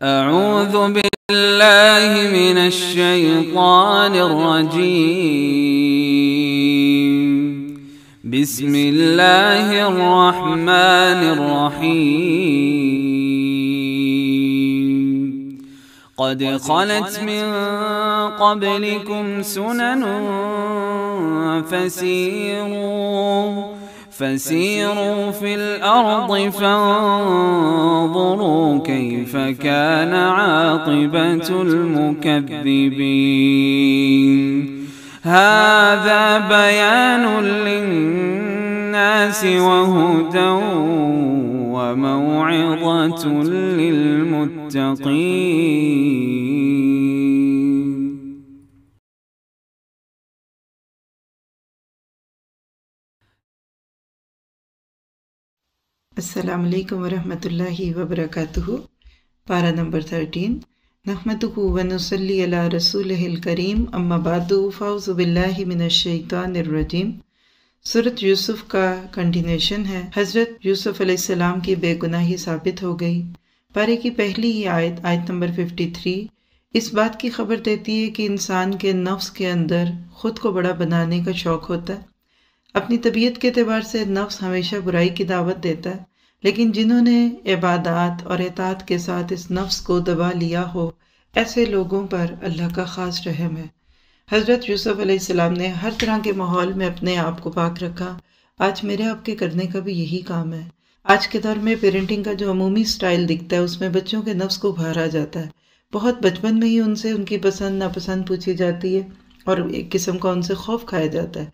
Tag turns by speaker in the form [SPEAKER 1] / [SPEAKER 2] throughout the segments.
[SPEAKER 1] أعوذ بالله من الشيطان الرجيم. بسم الله الرحمن الرحيم. قد خلت من قبلكم سنن فسيروا في الأرض فانظروا كيف كان عاقبة المكذبين. هذا بيان للناس وهدى وموعظة للمتقين.
[SPEAKER 2] السلام علیکم ورحمۃ اللہ وبرکاتہ. پارہ نمبر 13. نحمدہ ونصلی علی رسولہ الکریم. اما بعد فاعوذ باللہ من الشیطان الرجیم. سورۃ یوسف کا کنٹینیوشن ہے. حضرت یوسف علیہ السلام کی بے گناہی ثابت ہو گئی. پارے کی پہلی ہی آیت نمبر 53 اس بات کی خبر دیتی ہے کہ انسان کے نفس کے اندر خود کو بڑا بنانے کا شوق ہوتا ہے. اپنی طبیعت کے اعتبار سے نفس ہمیشہ برائی کی دعوت دیتا ہے، لیکن جنہوں نے عبادات اور اطاعت کے ساتھ اس نفس کو دبا لیا ہو، ایسے لوگوں پر اللہ کا خاص رحم ہے. حضرت یوسف علیہ السلام نے ہر طرح کے ماحول میں اپنے آپ کو پاک رکھا. آج میرے آپ کے کرنے کا بھی یہی کام ہے. آج کے دور میں پیرنٹنگ کا جو عمومی سٹائل دکھتا ہے، اس میں بچوں کے نفس کو ابھارا جاتا ہے. بہت بچپن میں ہی ان سے ان کی پسند ناپسند پوچھی جاتی ہے اور ایک قسم کا ان سے خوف کھایا جاتا ہے.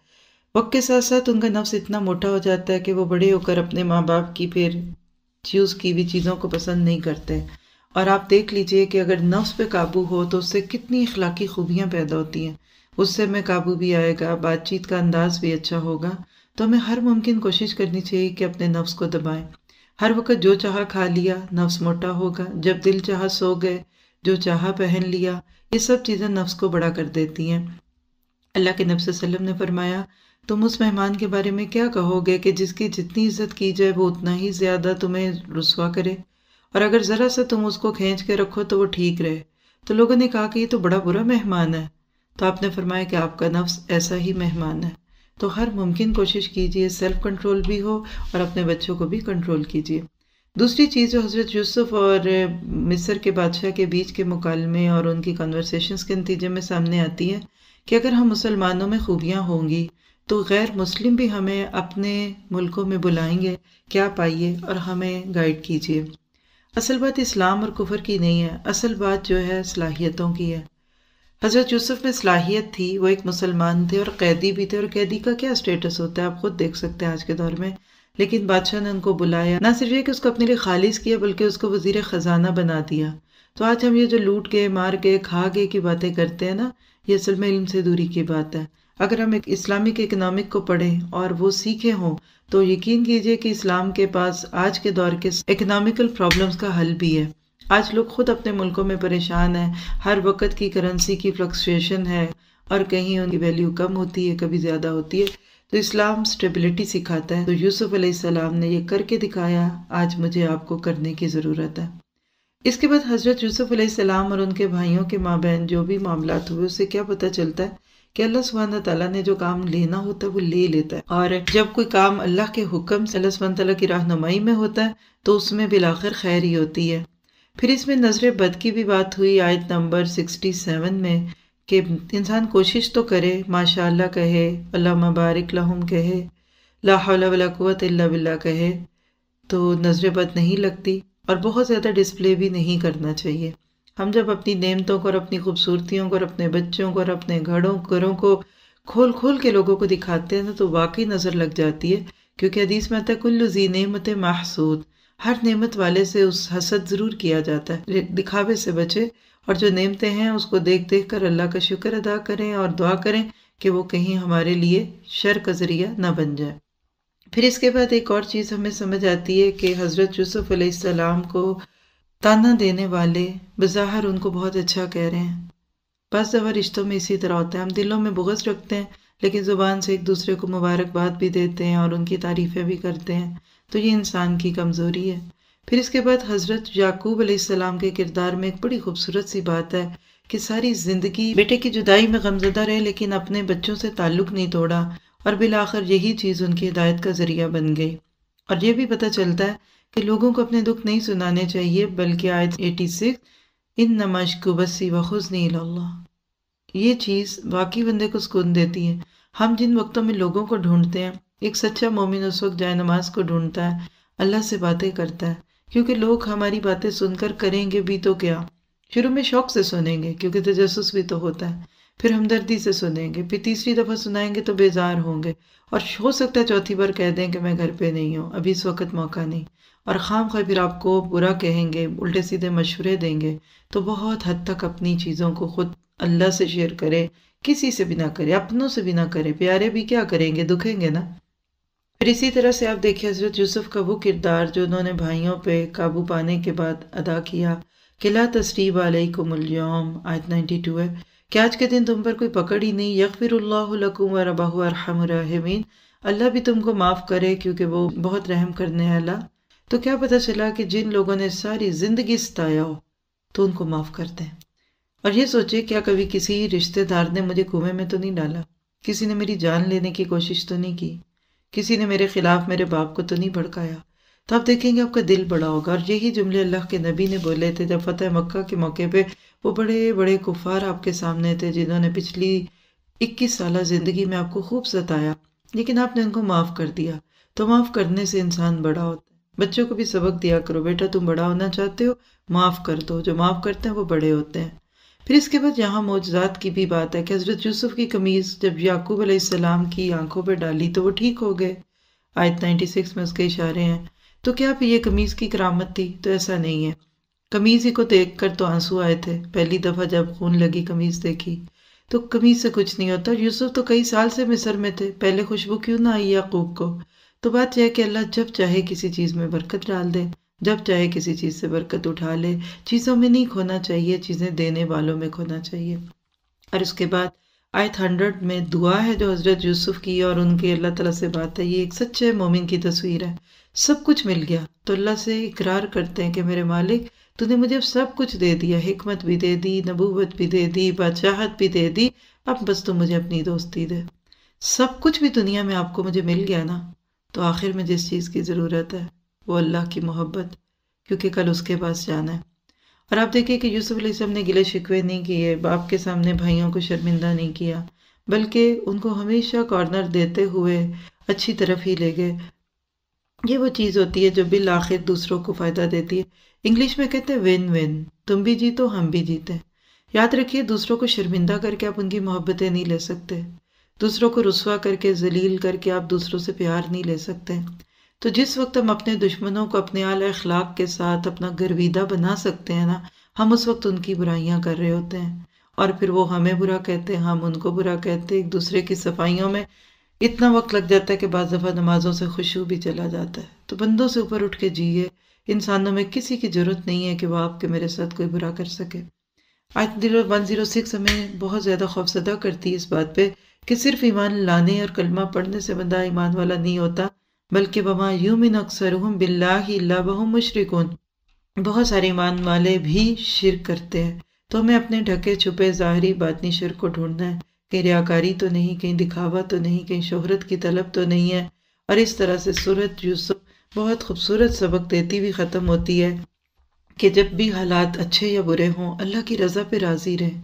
[SPEAKER 2] وقت کے ساتھ ساتھ ان کا نفس اتنا موٹا ہو جاتا ہے کہ وہ بڑے ہو کر اپنے ماں باپ کی پھر چوز کی ہوئی چیزوں کو پسند نہیں کرتے. اور آپ دیکھ لیجئے کہ اگر نفس پہ قابو ہو تو اس سے کتنی اخلاقی خوبیاں پیدا ہوتی ہیں. اس سے میں قابو بھی آئے گا، بات چیت کا انداز بھی اچھا ہوگا. تو ہمیں ہر ممکن کوشش کرنی چاہیے کہ اپنے نفس کو دبائیں. ہر وقت جو چاہا کھا لیا، نفس موٹا ہوگا. جب دل چاہا سو گئے، جو چاہا پہن لیا، یہ سب چیزیں نفس کو بڑا کر دیتی ہیں. اللہ کے نبی صلی اللہ علیہ وسلم نے فرمایا، تم اس مہمان کے بارے میں کیا کہو گے کہ جس کی جتنی عزت کی جائے وہ اتنا ہی زیادہ تمہیں رسوا کرے، اور اگر ذرا سا تم اس کو کھینچ کے رکھو تو وہ ٹھیک رہے. تو لوگوں نے کہا کہ یہ تو بڑا برا مہمان ہے. تو آپ نے فرمایا کہ آپ کا نفس ایسا ہی مہمان ہے. تو ہر ممکن کوشش کیجئے سیلف کنٹرول بھی ہو اور اپنے بچوں کو بھی کنٹرول کیجئے. دوسری چیز جو حضرت یوسف اور مصر کے بادشاہ کے بیچ کے مکالمے اور ان کی کنورسیشنز کے نتیجے میں سامنے آتی ہے کہ اگر ہم مسلمانوں میں خوبیاں ہوں گی تو غیر مسلم بھی ہمیں اپنے ملکوں میں بلائیں گے کہ آپ آئیے اور ہمیں گائیڈ کیجیے. اصل بات اسلام اور کفر کی نہیں ہے، اصل بات جو ہے صلاحیتوں کی ہے. حضرت یوسف میں صلاحیت تھی، وہ ایک مسلمان تھے اور قیدی بھی تھے، اور قیدی کا کیا سٹیٹس ہوتا ہے آپ خود دیکھ سکتے ہیں آج کے دور میں. لیکن بادشاہ نے ان کو بلایا، نہ صرف یہ کہ اس کو اپنے لیے خالص کیا بلکہ اس کو وزیر خزانہ بنا دیا. تو آج ہم یہ جو لوٹ گئے، مار گئے، کھا گئے کی باتیں کرتے ہیں نا، یہ اصل میں علم سے دوری کی بات ہے. اگر ہم ایک اسلامک اکنامک کو پڑھیں اور وہ سیکھے ہوں تو یقین کیجئے کہ اسلام کے پاس آج کے دور کے اکنامیکل پرابلمز کا حل بھی ہے. آج لوگ خود اپنے ملکوں میں پریشان ہیں، ہر وقت کی کرنسی کی فلکچویشن ہے اور کہیں ان کی ویلیو کم ہوتی ہے، کبھی زیادہ ہوتی ہے. تو اسلام سٹیبلٹی سکھاتا ہے. تو یوسف علیہ السلام نے یہ کر کے دکھایا، آج مجھے آپ کو کرنے کی ضرورت ہے. اس کے بعد حضرت یوسف علیہ السلام اور ان کے بھائیوں کے مابین جو بھی معاملات ہوئے اس سے کیا پتہ چلتا ہے کہ اللہ سبحانہ تعالیٰ نے جو کام لینا ہوتا ہے وہ لے لیتا ہے. اور جب کوئی کام اللہ کے حکم سے اللہ سبحانہ تعالیٰ کی رہنمائی میں ہوتا ہے تو اس میں بالآخر خیر ہی ہوتی ہے. پھر اس میں نظر بد کی بھی بات ہوئی آیت نمبر 67 میں کہ انسان کوشش تو کرے، ماشاء اللہ کہے، اللہم بارک لہم کہے، لا حول ولا قوت الا باللہ کہے، تو نظر بد نہیں لگتی. اور بہت زیادہ ڈسپلے بھی نہیں کرنا چاہیے. ہم جب اپنی نعمتوں کو اور اپنی خوبصورتیوں کو اور اپنے بچوں کو اور اپنے گھروں کو کھول کے لوگوں کو دکھاتے ہیں تو واقعی نظر لگ جاتی ہے. کیونکہ حدیث میں آتا ہے کل ذی نعمت محسود، ہر نعمت والے سے اس حسد ضرور کیا جاتا ہے. دکھاوے سے بچے اور جو نعمتیں ہیں اس کو دیکھ کر اللہ کا شکر ادا کریں اور دعا کریں کہ وہ کہیں ہمارے لیے شر کا ذریعہ نہ بن جائے. پھر اس کے بعد ایک اور چیز ہمیں سمجھ آتی ہے کہ حضرت یوسف علیہ السلام کو تانا دینے والے بظاہر ان کو بہت اچھا کہہ رہے ہیں. بعض دفعہ رشتوں میں اسی طرح ہوتا ہے، ہم دلوں میں بغض رکھتے ہیں لیکن زبان سے ایک دوسرے کو مبارکباد بھی دیتے ہیں اور ان کی تعریفیں بھی کرتے ہیں. تو یہ انسان کی کمزوری ہے. پھر اس کے بعد حضرت یعقوب علیہ السلام کے کردار میں ایک بڑی خوبصورت سی بات ہے کہ ساری زندگی بیٹے کی جدائی میں غمزدہ رہے لیکن اپنے بچوں سے تعلق نہیں توڑا، اور بالآخر یہی چیز ان کی ہدایت کا ذریعہ بن گئی۔ اور یہ بھی پتہ چلتا ہے کہ لوگوں کو اپنے دکھ نہیں سنانے چاہیے، بلکہ آیت 86 انما اشکو بثی وحزنی الی اللہ، یہ چیز واقعی بندے کو سکون دیتی ہے۔ ہم جن وقتوں میں لوگوں کو ڈھونڈتے ہیں، ایک سچا مومن اس وقت جائے نماز کو ڈھونڈتا ہے، اللہ سے باتیں کرتا ہے، کیونکہ لوگ ہماری باتیں سن کر کریں گے بھی تو کیا۔ شروع میں شوق سے سنیں گے کیونکہ تجسس بھی تو ہوتا ہے، پھر ہمدردی سے سنیں گے، پھر تیسری دفعہ سنائیں گے تو بیزار ہوں گے، اور ہو سکتا ہے چوتھی بار کہہ دیں کہ میں گھر پہ نہیں ہوں، ابھی اس وقت موقع نہیں، اور خام خواہ پھر آپ کو برا کہیں گے، الٹے سیدھے مشورے دیں گے۔ تو بہت حد تک اپنی چیزوں کو خود اللہ سے شیئر کرے، کسی سے بھی نہ کرے، اپنوں سے بھی نہ کرے، پیارے بھی کیا کریں گے، دکھیں گے نا۔ پھر اسی طرح سے آپ دیکھیں حضرت یوسف کا وہ کردار جو انہوں نے بھائیوں پہ قابو پانے کے بعد ادا کیا کہ لا تثریب علیکم اليوم، آیت 92 ہے کہ آج کے دن تم پر کوئی پکڑ ہی نہیں، یغفر اللہ لکم وربہ ارحم الراحمین، اللہ بھی تم کو معاف کرے کیونکہ وہ بہت رحم کرنے والا۔ تو کیا پتہ چلا کہ جن لوگوں نے ساری زندگی ستایا ہو تو ان کو معاف کرتے ہیں۔ اور یہ سوچے کیا کبھی کسی رشتہ دار نے مجھے کنویں میں تو نہیں ڈالا، کسی نے میری جان لینے کی کوشش تو نہیں کی، کسی نے میرے خلاف میرے باپ کو تو نہیں بھڑکایا، تو آپ دیکھیں گے آپ کا دل بڑا ہوگا۔ اور یہی جملے اللہ کے نبی نے بولے تھے جب فتح مکہ کے موقع پہ وہ بڑے بڑے کفار آپ کے سامنے تھے جنہوں نے پچھلی 21 سالہ زندگی میں آپ کو خوب ستایا، لیکن آپ نے ان کو معاف کر دیا۔ تو معاف کرنے سے انسان بڑا ہوتا ہے۔ بچوں کو بھی سبق دیا کرو، بیٹا تم بڑا ہونا چاہتے ہو معاف کر دو، جو معاف کرتے ہیں وہ بڑے ہوتے ہیں۔ پھر اس کے بعد یہاں معجزات کی بھی بات ہے کہ حضرت یوسف کی قمیض جب یعقوب علیہ السلام کی آنکھوں پہ ڈالی تو وہ ٹھیک ہو گئے، آیت 96 میں اس کے اشارے ہیں۔ تو کیا پھر یہ قمیض کی کرامت تھی؟ تو ایسا نہیں ہے، قمیض ہی کو دیکھ کر تو آنسو آئے تھے پہلی دفعہ جب خون لگی قمیض دیکھی، تو قمیض سے کچھ نہیں ہوتا۔ یوسف تو کئی سال سے مصر میں تھے، پہلے خوشبو کیوں نہ آئی یعقوب کو؟ تو بات یہ ہے کہ اللہ جب چاہے کسی چیز میں برکت ڈال دے، جب چاہے کسی چیز سے برکت اٹھا لے۔ چیزوں میں نہیں کھونا چاہیے، چیزیں دینے والوں میں کھونا چاہیے۔ اور اس کے بعد آیت 100 میں دعا ہے جو حضرت یوسف کی اور ان کی اللہ تعالیٰ سے بات ہے، یہ ایک سچے مومن کی تصویر ہے۔ سب کچھ مل گیا تو اللہ سے اقرار کرتے ہیں کہ میرے مالک تو نے مجھے سب کچھ دے دیا، حکمت بھی دے دی، نبوت بھی دے دی، بادشاہت بھی دے دی، اب بس تو مجھے اپنی دوستی دے۔ سب کچھ بھی دنیا میں آپ کو مجھے مل گیا نا، تو آخر میں جس چیز کی ضرورت ہے وہ اللہ کی محبت، کیونکہ کل اس کے پاس جانا ہے۔ اور آپ دیکھیں کہ یوسف علیہ السلام نے گلے شکوے نہیں کیے، باپ کے سامنے بھائیوں کو شرمندہ نہیں کیا، بلکہ ان کو ہمیشہ کارنر دیتے ہوئے اچھی طرف ہی لے گئے۔ یہ وہ چیز ہوتی ہے جو بالآخر دوسروں کو فائدہ دیتی ہے۔ انگلش میں کہتے ہیں ون ون، تم بھی جیتو ہم بھی جیتے۔ یاد رکھیے دوسروں کو شرمندہ کر کے آپ ان کی محبتیں نہیں لے سکتے، دوسروں کو رسوا کر کے ذلیل کر کے آپ دوسروں سے پیار نہیں لے سکتے۔ تو جس وقت ہم اپنے دشمنوں کو اپنے اعلی اخلاق کے ساتھ اپنا گرویدہ بنا سکتے ہیں نا، ہم اس وقت ان کی برائیاں کر رہے ہوتے ہیں، اور پھر وہ ہمیں برا کہتے ہیں، ہم ان کو برا کہتے ہیں، ایک دوسرے کی صفائیوں میں اتنا وقت لگ جاتا ہے کہ بعض دفعہ نمازوں سے خشوع بھی چلا جاتا ہے۔ تو بندوں سے اوپر اٹھ کے جیے، انسانوں میں کسی کی ضرورت نہیں ہے کہ وہ آپ کے میرے ساتھ کوئی برا کر سکے۔ آیت 106 ہمیں بہت زیادہ خوفزدہ کرتی ہے اس بات پہ کہ صرف ایمان لانے اور کلمہ پڑھنے سے بندہ ایمان والا نہیں ہوتا، بلکہ وما یؤمن اکثرهم باللہ الا وهم مشرکون، بہت سارے ایمان والے بھی شرک کرتے ہیں۔ تو ہمیں اپنے ڈھکے چھپے ظاہری باطنی شرک کو ڈھونڈنا ہے، کہیں ریاکاری تو نہیں، کہیں دکھاوا تو نہیں، کہیں شہرت کی طلب تو نہیں ہے۔ اور اس طرح سے سورۃ یوسف بہت خوبصورت سبق دیتی ہوئی ختم ہوتی ہے کہ جب بھی حالات اچھے یا برے ہوں اللہ کی رضا پہ راضی رہیں،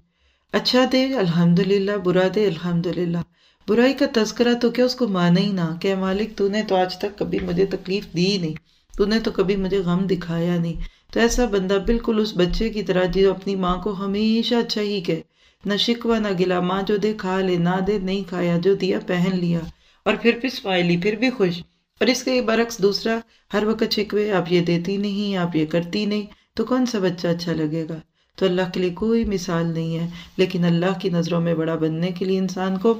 [SPEAKER 2] اچھا دے الحمدللہ، برا دے الحمدللہ، برائی کا تذکرہ تو کیا اس کو مانے ہی نہ کہ مالک تو نے تو آج تک کبھی مجھے تکلیف دی نہیں، تو نے تو کبھی مجھے غم دکھایا نہیں۔ تو ایسا بندہ بالکل اس بچے کی طرح جو اپنی ماں کو ہمیشہ اچھا ہی کہے، نہ شکوہ نہ گلا، ماں جو دے کھا لے، نہ دے نہیں کھایا، جو دیا پہن لیا، اور پھر بھی اسمائلی، پھر بھی خوش۔ اور اس کے برعکس دوسرا ہر وقت شکوے، آپ یہ دیتی نہیں، آپ یہ کرتی نہیں، تو کون سا بچہ اچھا لگے گا؟ تو اللہ کے لیے کوئی مثال نہیں ہے، لیکن اللہ کی نظروں میں بڑا بننے کے لیے انسان کو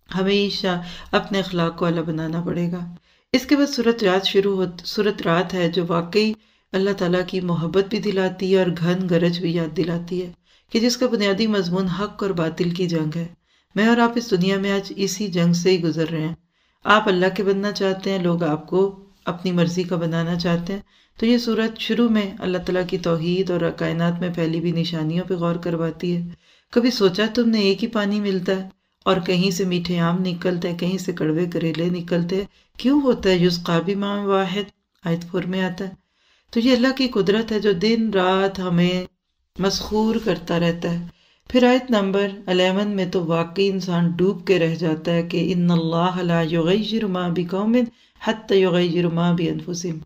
[SPEAKER 2] ہمیشہ اپنے اخلاق کو اعلیٰ بنانا پڑے گا۔ اس کے بعد سورۃ رات ہے جو واقعی اللہ تعالیٰ کی محبت بھی دلاتی ہے اور گھن گرج بھی یاد دلاتی ہے کہ جس کا بنیادی مضمون حق اور باطل کی جنگ ہے۔ میں اور آپ اس دنیا میں آج اسی جنگ سے ہی گزر رہے ہیں۔ آپ اللہ کے بننا چاہتے ہیں، لوگ آپ کو اپنی مرضی کا بنانا چاہتے ہیں، تو یہ صورت شروع میں اللہ تعالیٰ کی توحید اور کائنات میں پھیلی ہوئی نشانیوں پہ غور کرواتی ہے۔ کبھی سوچا تم نے ایک ہی پانی ملتا ہے اور کہیں سے میٹھے آم نکلتے ہیں، کہیں سے کڑوے کریلے نکلتے ہیں، کیوں ہوتا ہے؟ یسقیٰ بماء واحد، آیت 4 میں آتا ہے۔ تو یہ اللہ کی قدرت ہے جو دن رات ہمیں مسحور کرتا رہتا ہے۔ پھر آیت نمبر 11 میں تو واقعی انسان ڈوب کے رہ جاتا ہے کہ ان اللہ لا یغیر ما بقوم حتی یغیروا ما بانفسہم،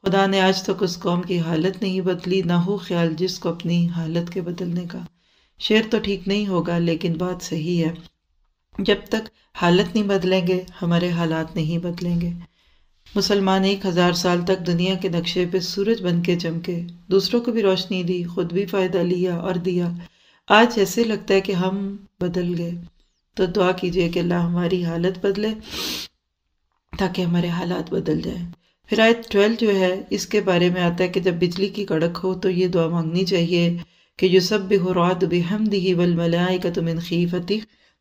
[SPEAKER 2] خدا نے آج تک اس قوم کی حالت نہیں بدلی، نہ ہو خیال جس کو اپنی حالت کے بدلنے کا۔ شعر تو ٹھیک نہیں ہوگا لیکن بات صحیح ہے، جب تک حالت نہیں بدلیں گے ہمارے حالات نہیں بدلیں گے۔ مسلمان 1000 سال تک دنیا کے نقشے پہ سورج بن کے چمکے، دوسروں کو بھی روشنی دی، خود بھی فائدہ لیا اور دیا۔ آج ایسے لگتا ہے کہ ہم بدل گئے، تو دعا کیجئے کہ اللہ ہماری حالت بدلے تاکہ ہمارے حالات بدل جائیں۔ پھر آیت 12 جو ہے اس کے بارے میں آتا ہے کہ جب بجلی کی کڑک ہو تو یہ دعا مانگنی چاہیے کہ یسبح الرعد بحمدہ والملائکۃ من خیفتہ،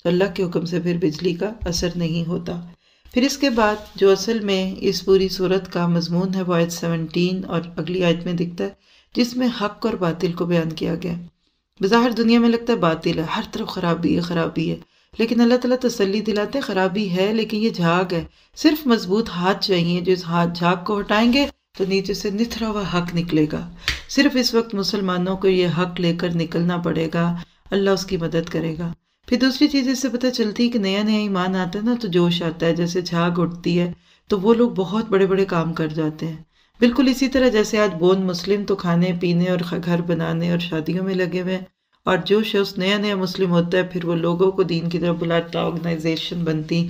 [SPEAKER 2] تو اللہ کے حکم سے پھر بجلی کا اثر نہیں ہوتا۔ پھر اس کے بعد جو اصل میں اس پوری صورت کا مضمون ہے وہ آیت 17 اور اگلی آیت میں دکھتا ہے، جس میں حق اور باطل کو بیان کیا گیا۔ بظاہر دنیا میں لگتا ہے باطل ہے، ہر طرف خرابی ہے خرابی ہے، لیکن اللہ تعالیٰ تسلی دلاتے ہیں خرابی ہے لیکن یہ جھاگ ہے، صرف مضبوط ہاتھ چاہیے، جو اس جھاگ کو ہٹائیں گے تو نیچے سے نتھرا ہوا حق نکلے گا۔ صرف اس وقت مسلمانوں کو یہ حق لے کر نکلنا پڑے گا، اللہ اس کی مدد کرے گا۔ پھر دوسری چیز اس سے پتہ چلتی ہے کہ نیا نیا ایمان آتا ہے نا تو جوش آتا ہے، جیسے جھاگ اٹھتی ہے تو وہ لوگ بہت بڑے بڑے کام کر جاتے ہیں۔ بالکل اسی طرح جیسے آج بون مسلم تو کھانے پینے اور گھر بنانے اور شادیوں میں لگے ہوئے ہیں، اور جو شخص نیا نیا مسلم ہوتا ہے پھر وہ لوگوں کو دین کی طرف بلاتا، آرگنائزیشن بنتی،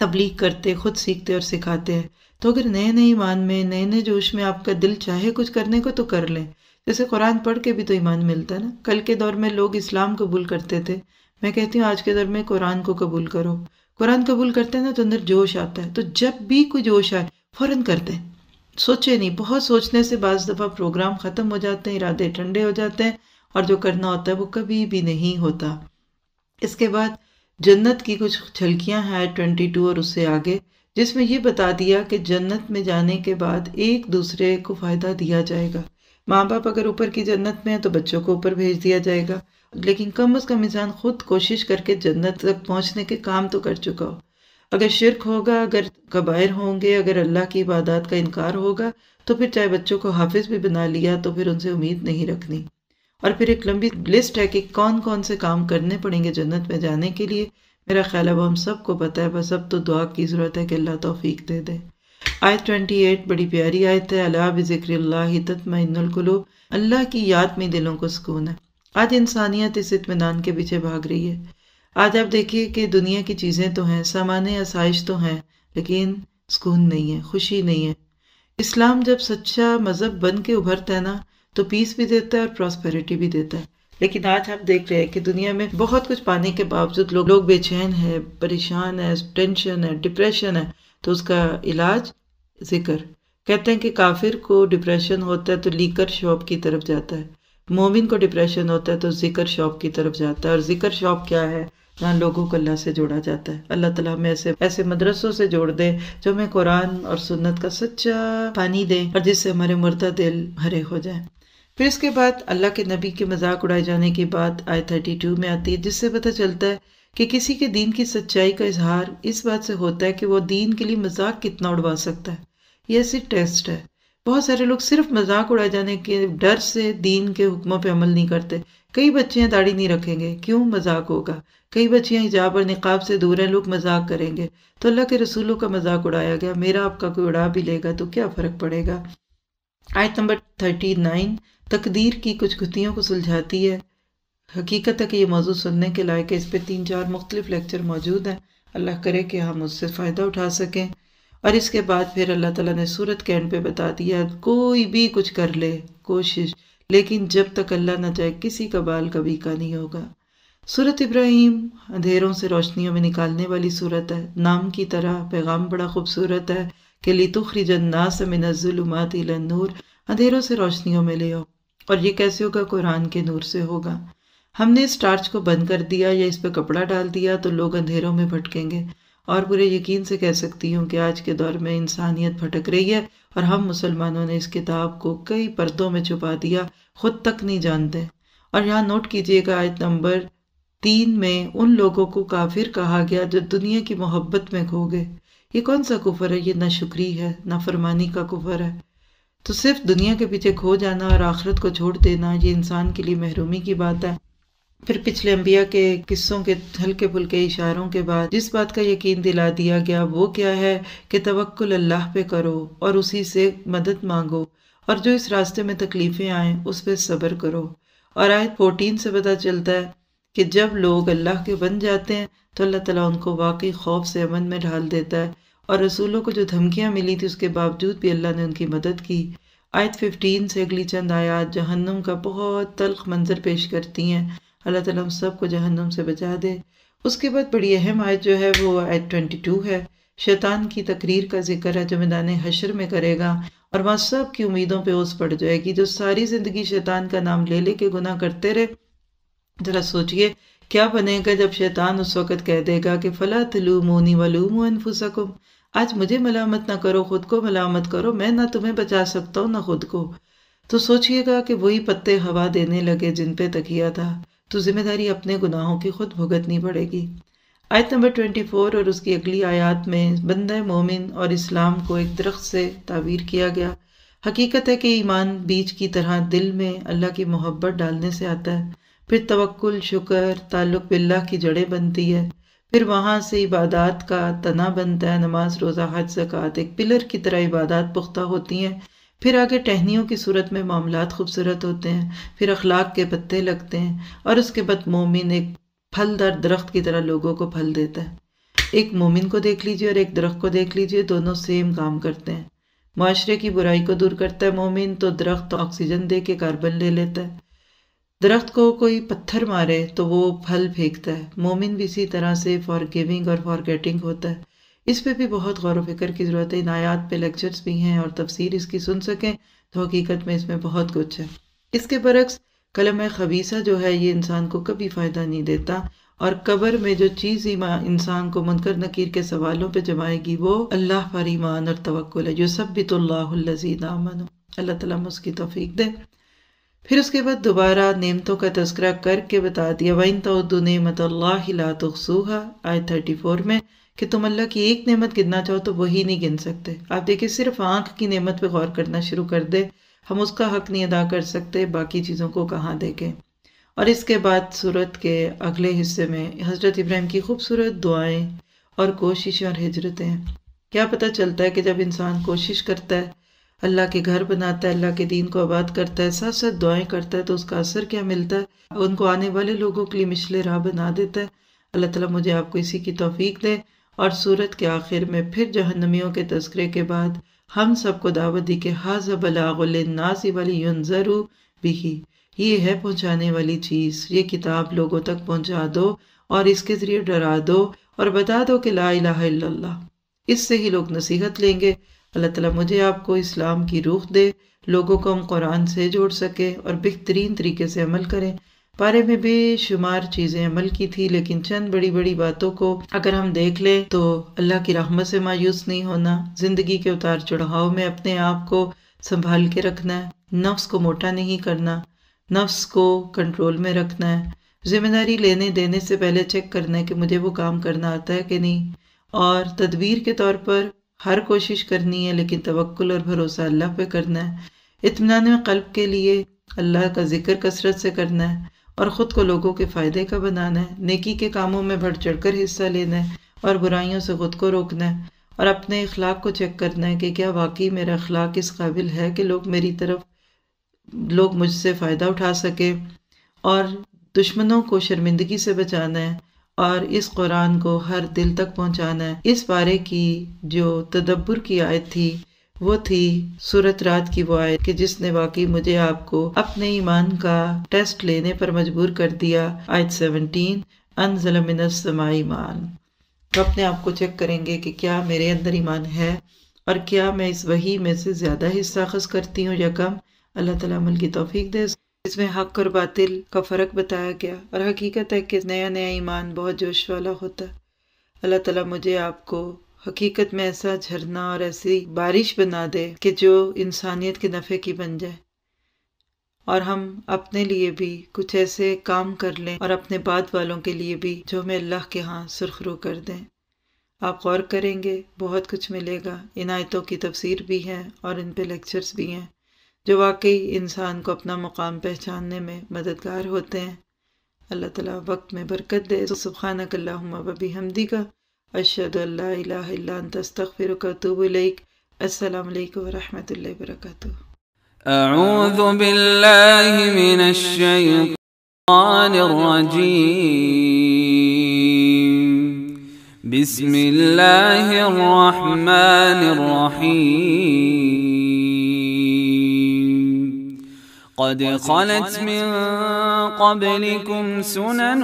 [SPEAKER 2] تبلیغ کرتے، خود سیکھتے اور سکھاتے ہیں۔ تو اگر نئے نئے ایمان میں، نئے نئے جوش میں آپ کا دل چاہے کچھ کرنے کو تو کر لیں، جیسے قرآن پڑھ کے بھی تو ایمان ملتا ہے نا۔ کل کے دور میں لوگ اسلام قبول کرتے تھے، میں کہتی ہوں آج کے دور میں قرآن کو قبول کرو۔ قرآن قبول کرتے ہیں نا تو اندر جوش آتا ہے، تو جب بھی کوئی جوش آئے فوراً کرتے ہیں، سوچے نہیں۔ بہت سوچنے سے بعض دفعہ پروگرام ختم ہو جاتے ہیں، ارادے ٹھنڈے ہو جاتے ہیں، اور جو کرنا ہوتا ہے وہ کبھی بھی نہیں ہوتا۔ اس کے بعد جنت کی کچھ جھلکیاں ہیں 22 اور اس سے آگے، جس میں یہ بتا دیا کہ جنت میں جانے کے بعد ایک دوسرے کو فائدہ دیا جائے گا۔ ماں باپ اگر اوپر کی جنت میں ہیں تو بچوں کو اوپر بھیج دیا جائے گا، لیکن کم از کم انسان خود کوشش کر کے جنت تک پہنچنے کے کام تو کر چکا ہو۔ اگر شرک ہوگا، اگر کبائر ہوں گے، اگر اللہ کی عبادات کا انکار ہوگا تو پھر چاہے بچوں کو حافظ بھی بنا لیا تو پھر ان سے امید نہیں رکھنی۔ اور پھر ایک لمبی لسٹ ہے کہ کون کون سے کام کرنے پڑیں گے جنت میں جانے کے لیے۔ میرا خیال ہے وہ ہم سب کو پتہ ہے، بس اب تو دعا کی ضرورت ہے کہ اللہ توفیق دے دے۔ آیت 28 بڑی پیاری آیت ہے، الا بذکر اللہ تطمئن القلوب، اللہ کی یاد میں دلوں کو سکون ہے۔ آج انسانیت اس اطمینان کے پیچھے بھاگ رہی ہے۔ آج آپ دیکھیے کہ دنیا کی چیزیں تو ہیں، سامان آسائش تو ہیں، لیکن سکون نہیں ہے، خوشی نہیں ہے۔ اسلام جب سچا مذہب بن کے ابھرتا ہے نا تو پیس بھی دیتا ہے اور پراسپیرٹی بھی دیتا ہے، لیکن آج آپ دیکھ رہے ہیں کہ دنیا میں بہت کچھ پانے کے باوجود لوگ بے چین ہے، پریشان ہے، ٹینشن ہے، ڈپریشن ہے، تو اس کا علاج ذکر۔ کہتے ہیں کہ کافر کو ڈپریشن ہوتا ہے تو لیکر شاپ کی طرف جاتا ہے، مومن کو ڈپریشن ہوتا ہے تو ذکر شاپ کی طرف جاتا ہے۔ اور ذکر شاپ کیا ہے؟ جہاں لوگوں کو اللہ سے جوڑا جاتا ہے۔ اللہ تعالیٰ ہمیں ایسے مدرسوں سے جوڑ دے جو ہمیں قرآن اور سنت کا سچا پانی دے اور جس سے ہمارے مردہ دل ہرے ہو جائیں۔ پھر اس کے بعد اللہ کے نبی کے مذاق اڑائے جانے کی بات آیت 32 میں آتی ہے، جس سے پتہ چلتا ہے کہ کسی کے دین کی سچائی کا اظہار اس بات سے ہوتا ہے کہ وہ دین کے لیے مذاق کتنا اڑوا سکتا ہے۔ یہ ایسی ٹیسٹ ہے۔ بہت سارے لوگ صرف مذاق اڑائے جانے کے ڈر سے دین کے حکموں پہ عمل نہیں کرتے۔ کئی بچیاں داڑھی نہیں رکھیں گے، کیوں؟ مذاق ہوگا۔ کئی بچیاں حجاب اور نقاب سے دور ہیں، لوگ مذاق کریں گے، تو اللہ کے رسولوں کا مذاق اڑایا گیا، میرا آپ کا کوئی اڑا بھی لے گا تو کیا فرق پڑے گا۔ آیت نمبر 39 تقدیر کی کچھ گتھیوں کو سلجھاتی ہے۔ حقیقت ہے کہ یہ موضوع سننے کے لائق ہے، اس پہ 3-4 مختلف لیکچر موجود ہیں، اللہ کرے کہ ہم اس سے فائدہ اٹھا سکیں۔ اور اس کے بعد پھر اللہ تعالیٰ نے سورت کے اینڈ پہ بتا دیا کوئی بھی کچھ کر لے کوشش، لیکن جب تک اللہ نہ چاہے کسی کا بال کبھی کا نہیں ہوگا۔ سورت ابراہیم اندھیروں سے روشنیوں میں نکالنے والی سورت ہے، نام کی طرح پیغام بڑا خوبصورت ہے کہ لِتُخْرِجَ النَّاسَ مِنَ الظُّلُمَاتِ إِلَى النُّورِ، اندھیروں سے روشنیوں میں لے آؤ۔ اور یہ کیسے ہوگا؟ قرآن کے نور سے ہوگا۔ ہم نے اس ٹارچ کو بند کر دیا یا اس پہ کپڑا ڈال دیا تو لوگ اندھیروں میں بھٹکیں گے، اور پورے یقین سے کہہ سکتی ہوں کہ آج کے دور میں انسانیت بھٹک رہی ہے اور ہم مسلمانوں نے اس کتاب کو کئی پردوں میں چھپا دیا، خود تک نہیں جانتے۔ اور یہاں نوٹ کیجئے گا آیت نمبر 3 میں ان لوگوں کو کافر کہا گیا جو دنیا کی محبت میں کھو گئے۔ یہ کون سا کفر ہے؟ یہ ناشکری ہے، نافرمانی کا کفر ہے۔ تو صرف دنیا کے پیچھے کھو جانا اور آخرت کو چھوڑ دینا، یہ انسان کے لیے محرومی کی بات ہے۔ پھر پچھلے انبیاء کے قصوں کے ہلکے پھلکے اشاروں کے بعد جس بات کا یقین دلا دیا گیا وہ کیا ہے کہ توکل اللہ پہ کرو اور اسی سے مدد مانگو، اور جو اس راستے میں تکلیفیں آئیں اس پہ صبر کرو۔ اور آیت 14 سے پتہ چلتا ہے کہ جب لوگ اللہ کے بن جاتے ہیں تو اللہ تعالیٰ ان کو واقعی خوف سے امن میں ڈھال دیتا ہے، اور رسولوں کو جو دھمکیاں ملی تھی اس کے باوجود بھی اللہ نے ان کی مدد کی۔ آیت 15 سے اگلی چند آیات جہنم کا بہت تلخ منظر پیش کرتی ہیں۔ اللہ تعالیٰ ہم سب کو جہنم سے بچا دے۔ اس کے بعد بڑی اہم آیت جو ہے وہ آیت 22 ہے۔ شیطان کی تقریر کا ذکر ہے جو میدان حشر میں کرے گا، اور وہاں سب کی امیدوں پہ اوس پڑ جائے گی۔ جو ساری زندگی شیطان کا نام لے لے کے گناہ کرتے رہے، ذرا سوچئے کیا بنے گا جب شیطان اس وقت کہہ دے گا کہ فَلَا تَلُومُونِي وَلُومُوا أَنفُسَكُمْ، آج مجھے ملامت نہ کرو، خود کو ملامت کرو، میں نہ تمہیں بچا سکتا ہوں نہ خود کو۔ تو سوچئے گا کہ وہی پتے ہوا دینے لگے جن پہ تکیہ تھا، تو ذمہ داری اپنے گناہوں کی خود بھگتنی پڑے گی۔ آیت نمبر 24 اور اس کی اگلی آیات میں بندہ مومن اور اسلام کو ایک درخت سے تعبیر کیا گیا۔ حقیقت ہے کہ ایمان بیج کی طرح دل میں اللہ کی محبت ڈالنے سے آتا ہے، پھر توکل، شکر، تعلق باللہ کی جڑیں بنتی ہے، پھر وہاں سے عبادات کا تنا بنتا ہے، نماز، روزہ، حج، زکوٰۃ ایک پلر کی طرح عبادات پختہ ہوتی ہیں، پھر آگے ٹہنیوں کی صورت میں معاملات خوبصورت ہوتے ہیں، پھر اخلاق کے پتے لگتے ہیں، اور اس کے بعد مومن ایک پھلدار درخت کی طرح لوگوں کو پھل دیتا ہے۔ ایک مومن کو دیکھ لیجئے اور ایک درخت کو دیکھ لیجئے، دونوں سیم کام کرتے ہیں۔ معاشرے کی برائی کو دور کرتا ہے مومن، تو درخت آکسیجن دے کے کاربن لے لیتا ہے۔ درخت کو کوئی پتھر مارے تو وہ پھل پھینکتا ہے۔ مومن بھی اسی طرح سے فارگیونگ اور فارگیٹنگ ہوتا ہے۔ اس پہ بھی بہت غور و فکر کی ضرورت ہے۔ ان آیات پہ لیکچرز بھی ہیں اور تفسیر اس کی سن سکیں تو حقیقت میں اس میں بہت کچھ ہے۔ اس کے برعکس کلمہ خبیثہ جو ہے یہ انسان کو کبھی فائدہ نہیں دیتا، اور قبر میں جو چیز انسان کو منکر نکیر کے سوالوں پہ جمائے گی وہ اللہ پر ایمان اور توکل ہے۔ یثبت اللہ الذین آمنوا، اللہ تعالیٰ اس کی توفیق دے۔ پھر اس کے بعد دوبارہ نعمتوں کا تذکرہ کر کے بتا دیا وَإِن تَعُدُّوا نِعْمَتَ اللَّهِ لَا تُحْصُوهَا، آیت 34 میں، کہ تم اللہ کی ایک نعمت گننا چاہو تو وہی نہیں گن سکتے۔ آپ دیکھیں صرف آنکھ کی نعمت پہ غور کرنا شروع کر دے، ہم اس کا حق نہیں ادا کر سکتے، باقی چیزوں کو کہاں دیکھیں۔ اور اس کے بعد سورت کے اگلے حصے میں حضرت ابراہیم کی خوبصورت دعائیں اور کوششیں اور ہجرتیں۔ کیا پتہ چلتا ہے کہ جب انسان کوشش کرتا ہے، اللہ کے گھر بناتا ہے، اللہ کے دین کو آباد کرتا ہے، ساتھ ساتھ دعائیں کرتا ہے، تو اس کا اثر کیا ملتا ہے؟ ان کو آنے والے لوگوں کے لیے مشعل راہ بنا دیتا ہے۔ اللہ تعالیٰ مجھے آپ کو اسی کی توفیق دے۔ اور سورت کے آخر میں پھر جہنمیوں کے تذکرے کے بعد ہم سب کو دعوت دی کہ ھذا بلاغ للناس ولینذروا بہ، یہ ہے پہنچانے والی چیز، یہ کتاب لوگوں تک پہنچا دو اور اس کے ذریعے ڈرا دو اور بتا دو کہ لا الہ الا اللہ، اس سے ہی لوگ نصیحت لیں گے۔ اللہ تعالیٰ مجھے آپ کو اسلام کی روح دے، لوگوں کو ہم قرآن سے جوڑ سکے اور بہترین طریقے سے عمل کریں۔ پارے میں بے شمار چیزیں عمل کی تھی، لیکن چند بڑی بڑی باتوں کو اگر ہم دیکھ لیں تو اللہ کی رحمت سے مایوس نہیں ہونا، زندگی کے اتار چڑھاؤ میں اپنے آپ کو سنبھال کے رکھنا ہے، نفس کو موٹا نہیں کرنا، نفس کو کنٹرول میں رکھنا ہے، ذمہ داری لینے دینے سے پہلے چیک کرنا ہے کہ مجھے وہ کام کرنا آتا ہے کہ نہیں، اور تدبیر کے طور پر ہر کوشش کرنی ہے لیکن توکل اور بھروسہ اللہ پہ کرنا ہے۔ اطمینان قلب کے لیے اللہ کا ذکر کثرت سے کرنا ہے اور خود کو لوگوں کے فائدے کا بنانا ہے، نیکی کے کاموں میں بڑھ چڑھ کر حصہ لینا ہے اور برائیوں سے خود کو روکنا ہے، اور اپنے اخلاق کو چیک کرنا ہے کہ کیا واقعی میرا اخلاق اس قابل ہے کہ لوگ مجھ سے فائدہ اٹھا سکے، اور دشمنوں کو شرمندگی سے بچانا ہے اور اس قرآن کو ہر دل تک پہنچانا ہے۔ اس بارے کی جو تدبر کی آیت تھی وہ تھی سورۃ رات کی وہ آیت کہ جس نے واقعی مجھے آپ کو اپنے ایمان کا ٹیسٹ لینے پر مجبور کر دیا، آیت 17، انزل من السماء ماء۔ تو اپنے آپ کو چیک کریں گے کہ کیا میرے اندر ایمان ہے اور کیا میں اس وحی میں سے زیادہ حصہ اخذ کرتی ہوں یا کم۔ اللہ تعالیٰ عمل کی توفیق دے۔ اس میں حق اور باطل کا فرق بتایا گیا، اور حقیقت ہے کہ نیا ایمان بہت جوش والا ہوتا ہے۔ اللہ تعالیٰ مجھے آپ کو حقیقت میں ایسا جھرنا اور ایسی بارش بنا دے کہ جو انسانیت کے نفع کی بن جائے، اور ہم اپنے لیے بھی کچھ ایسے کام کر لیں اور اپنے بعد والوں کے لیے بھی جو ہمیں اللہ کے ہاں سرخرو کر دیں۔ آپ غور کریں گے بہت کچھ ملے گا۔ ان آیتوں کی تفسیر بھی ہے اور ان پہ لیکچرز بھی ہیں جو واقعی انسان کو اپنا مقام پہچاننے میں مددگار ہوتے ہیں۔ اللہ تعالیٰ وقت میں برکت دے۔ سبحانک اللہم و بحمدک، اشہد ان لا الہ الا انت، استغفرک و اتوب الیک۔ السلام علیکم ورحمۃ اللہ وبرکاتہ۔
[SPEAKER 1] أعوذ بالله من الشيطان الرجيم. بسم الله الرحمن الرحيم. قد خلت من قبلكم سنن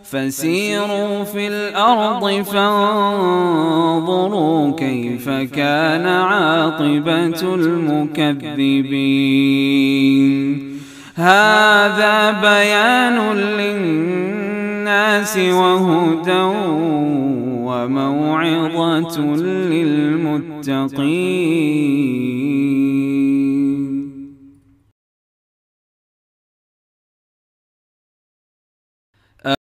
[SPEAKER 1] فسيروا في الأرض فانظروا كيف كان عاقبة المكذبين. هذا بيان للناس وهدى وموعظة للمتقين.